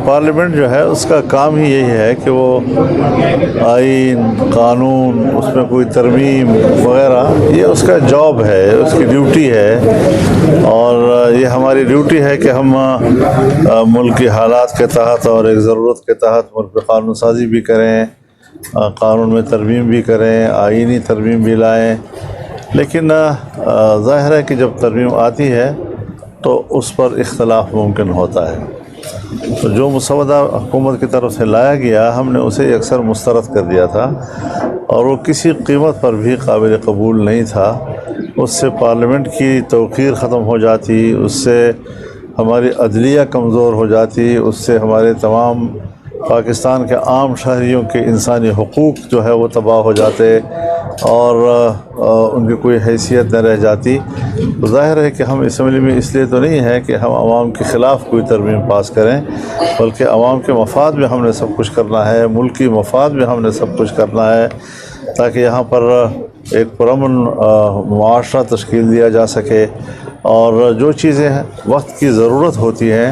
Parliament جو ہے اس کا کام ہی یہی ہے کہ وہ آئین قانون اس میں کوئی ترمیم وغیرہ یہ اس کا جاب ہے، اس کی ڈیوٹی ہے، اور یہ ہماری ڈیوٹی ہے کہ ہم ملک کی حالات کے تحت اور ایک ضرورت کے تحت ملک پہ قانون سازی بھی کریں، قانون میں ترمیم بھی کریں، آئینی ترمیم بھی لائیں۔ لیکن ظاہر ہے کہ جب ترمیم آتی ہے تو اس پر اختلاف ممکن ہوتا ہے، تو جو مسودہ حکومت کی طرف سے لایا گیا ہم نے اسے اکثر مسترد کر دیا تھا، اور وہ کسی قیمت پر بھی قابل قبول نہیں تھا۔ اس سے پارلیمنٹ کی توقیر ختم ہو جاتی، اس سے ہماری عدلیہ کمزور ہو جاتی، اس سے ہمارے تمام پاکستان کے عام شہریوں کے انسانی حقوق جو ہے وہ تباہ ہو جاتے، اور ان کی کوئی حیثیت نہ رہ جاتی۔ تو ظاہر ہے کہ ہم اسمبلی میں اس لیے تو نہیں ہے کہ ہم عوام کے خلاف کوئی ترمیم پاس کریں، بلکہ عوام کے مفاد میں ہم نے سب کچھ کرنا ہے، ملکی مفاد میں ہم نے سب کچھ کرنا ہے، تاکہ یہاں پر ایک پرامن معاشرہ تشکیل دیا جا سکے، اور جو چیزیں وقت کی ضرورت ہوتی ہیں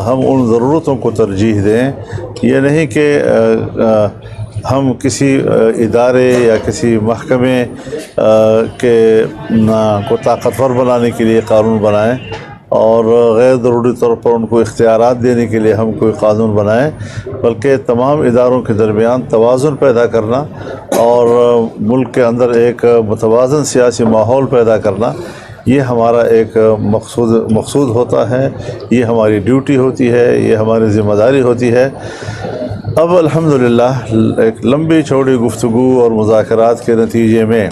ہم ان ضرورتوں کو ترجیح دیں۔ یہ نہیں کہ ہم کسی ادارے یا کسی محکمے کو طاقتور بنانے کے لیے قانون بنائیں، اور غیر ضروری طور پر ان کو اختیارات دینے کے لیے ہم کوئی قانون بنائیں، بلکہ تمام اداروں کے درمیان توازن پیدا کرنا اور ملک کے اندر ایک متوازن سیاسی ماحول پیدا کرنا، یہ ہمارا ایک مقصود ہوتا ہے، یہ ہماری ڈیوٹی ہوتی ہے، یہ ہماری ذمہ داری ہوتی ہے۔ اب الحمدللہ ایک لمبی چوڑی گفتگو اور مذاکرات کے نتیجے میں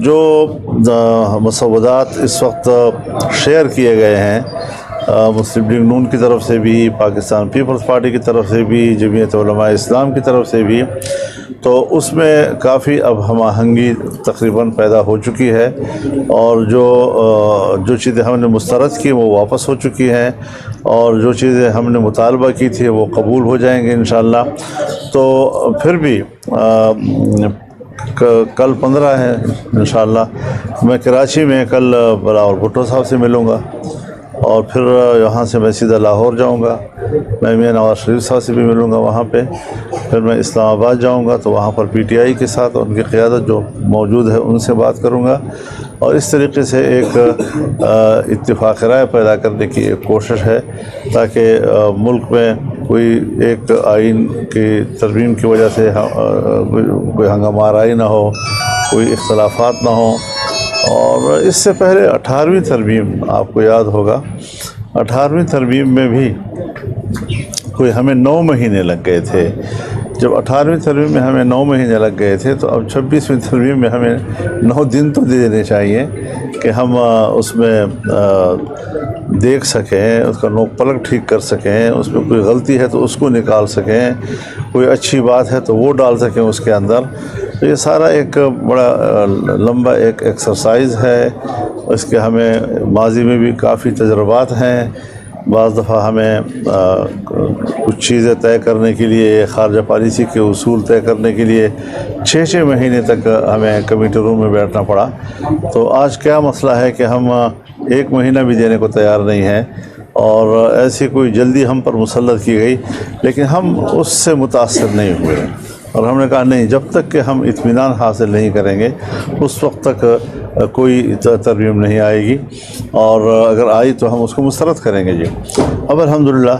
جو مسودات اس وقت شیئر کیے گئے ہیں مسلم لیگ نون کی طرف سے بھی، پاکستان پیپلز پارٹی کی طرف سے بھی، جمعیت علماء اسلام کی طرف سے بھی، تو اس میں کافی اب ہم آہنگی تقریباً پیدا ہو چکی ہے، اور جو چیزیں ہم نے مسترد کی وہ واپس ہو چکی ہیں، اور جو چیزیں ہم نے مطالبہ کی تھی وہ قبول ہو جائیں گے انشاءاللہ۔ تو پھر بھی کل 15 ہے انشاءاللہ، میں کراچی میں کل بلاول بھٹو صاحب سے ملوں گا، اور پھر یہاں سے میں سیدھا لاہور جاؤں گا، میں میاں نواز شریف صاحب سے بھی ملوں گا وہاں پہ، پھر میں اسلام آباد جاؤں گا تو وہاں پر پی ٹی آئی کے ساتھ ان کی قیادت جو موجود ہے ان سے بات کروں گا، اور اس طریقے سے ایک اتفاق رائے پیدا کرنے کی ایک کوشش ہے، تاکہ ملک میں کوئی ایک آئین کی ترمیم کی وجہ سے کوئی ہنگامہ آرائی نہ ہو، کوئی اختلافات نہ ہوں۔ اور اس سے پہلے 18ویں ترمیم آپ کو یاد ہوگا، 18ویں ترمیم میں بھی کوئی ہمیں 9 مہینے لگ گئے تھے۔ جب 18ویں ترمیم میں ہمیں 9 مہینے لگ گئے تھے تو اب 26ویں ترمیم میں ہمیں 9 دن تو دے دینے چاہیے کہ ہم اس میں دیکھ سکیں، اس کا نوک پلک ٹھیک کر سکیں، اس میں کوئی غلطی ہے تو اس کو نکال سکیں، کوئی اچھی بات ہے تو وہ ڈال سکیں اس کے اندر۔ تو یہ سارا ایک بڑا لمبا ایک ایکسرسائز ہے، اس کے ہمیں ماضی میں بھی کافی تجربات ہیں۔ بعض دفعہ ہمیں کچھ چیزیں طے کرنے کے لیے، خارجہ پالیسی کے اصول طے کرنے کے لیے 6 مہینے تک ہمیں کمیٹی روم میں بیٹھنا پڑا۔ تو آج کیا مسئلہ ہے کہ ہم 1 مہینہ بھی دینے کو تیار نہیں ہیں، اور ایسی کوئی جلدی ہم پر مسلط کی گئی، لیکن ہم اس سے متاثر نہیں ہوئے، اور ہم نے کہا نہیں، جب تک کہ ہم اطمینان حاصل نہیں کریں گے اس وقت تک کوئی ترمیم نہیں آئے گی، اور اگر آئی تو ہم اس کو مسترد کریں گے۔ جی اب الحمدللہ